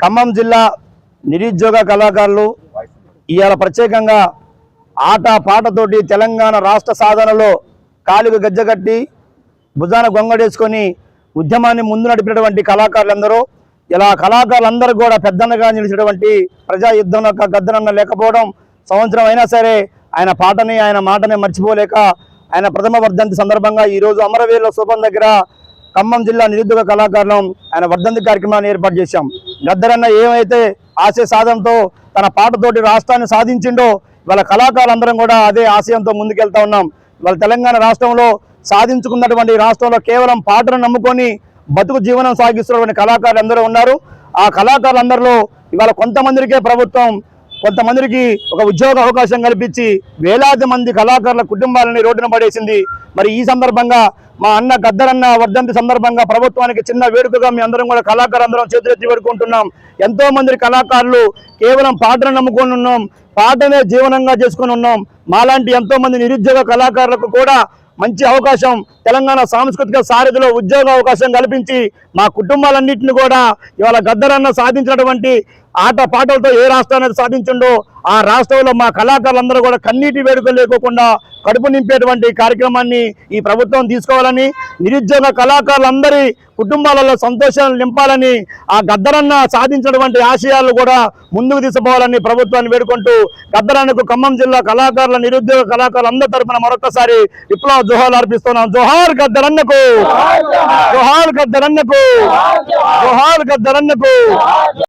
ఖమ్మం జిల్లా నిరుద్యోగ కళాకారులు ఇవాళ ప్రత్యేకంగా ఆట పాటతోటి తెలంగాణ రాష్ట్ర సాధనలో కాలుకు గజ్జగట్టి భుజాన గొంగడేసుకొని ఉద్యమాన్ని ముందు నడిపినటువంటి కళాకారులందరూ ఇలా కళాకారులందరూ కూడా పెద్దన్నగా నిలిచినటువంటి ప్రజా యుద్ధంలో గద్దరన్న లేకపోవడం సంవత్సరం అయినా సరే ఆయన పాటని ఆయన మాటని మర్చిపోలేక ఆయన ప్రథమ వర్ధంతి సందర్భంగా ఈరోజు అమరవీరుల స్థూపం దగ్గర ఖమ్మం జిల్లా నిరుద్యోగ కళాకారులం ఆయన వర్ధంతి కార్యక్రమాన్ని ఏర్పాటు చేశాం. గద్దరన్న ఏమైతే ఆశయ సాధనతో తన పాటతోటి రాష్ట్రాన్ని సాధించిండో ఇవాళ కళాకారులందరం కూడా అదే ఆశయంతో ముందుకెళ్తా ఉన్నాం. ఇవాళ తెలంగాణ రాష్ట్రంలో సాధించుకున్నటువంటి రాష్ట్రంలో కేవలం పాటను నమ్ముకొని బతుకు జీవనం సాగిస్తున్నటువంటి కళాకారులు అందరూ ఉన్నారు. ఆ కళాకారులందరిలో ఇవాళ కొంతమందికే ప్రభుత్వం కొంతమందికి ఒక ఉద్యోగ అవకాశం కల్పించి వేలాది మంది కళాకారుల కుటుంబాలని రోడ్డున పడేసింది. మరి ఈ సందర్భంగా మా అన్న గద్దరన్న వర్ధంతి సందర్భంగా ప్రభుత్వానికి చిన్న వేడుకగా మీ అందరం కూడా కళాకారులందరం చేతులెత్తి వేడుకుంటున్నాం. ఎంతో మంది కళాకారులు కేవలం పాటను నమ్ముకొని ఉన్నాం, పాటనే జీవనంగా చేసుకుని ఉన్నాం. మాలాంటి ఎంతో మంది నిరుద్యోగ కళాకారులకు కూడా మంచి అవకాశం తెలంగాణ సాంస్కృతిక సారథిలో ఉద్యోగ అవకాశం కల్పించి మా కుటుంబాలన్నింటినీ కూడా ఇవాళ గద్దరన్న సాధించినటువంటి ఆట పాటలతో ఏ రాష్ట్రాన్ని సాధించిండో ఆ రాష్ట్రంలో మా కళాకారులందరూ కూడా కన్నీటి వేడుకలు లేకోకుండా కడుపు నింపేటువంటి కార్యక్రమాన్ని ఈ ప్రభుత్వం తీసుకోవాలని, నిరుద్యోగ కళాకారులందరి కుటుంబాలలో సంతోషాలు నింపాలని, ఆ గద్దరన్న సాధించినటువంటి ఆశయాలు కూడా ముందుకు తీసుకుపోవాలని ప్రభుత్వాన్ని వేడుకుంటూ గద్దరన్నకు ఖమ్మం జిల్లా కళాకారుల నిరుద్యోగ కళాకారులందరి తరఫున మరొకసారి విప్లవ జోహార్లు అర్పిస్తున్నాం. జోహార్ గద్దరన్నకు, జోహార్ గద్దరన్నకు, జోహార్ గద్దరన్నకు.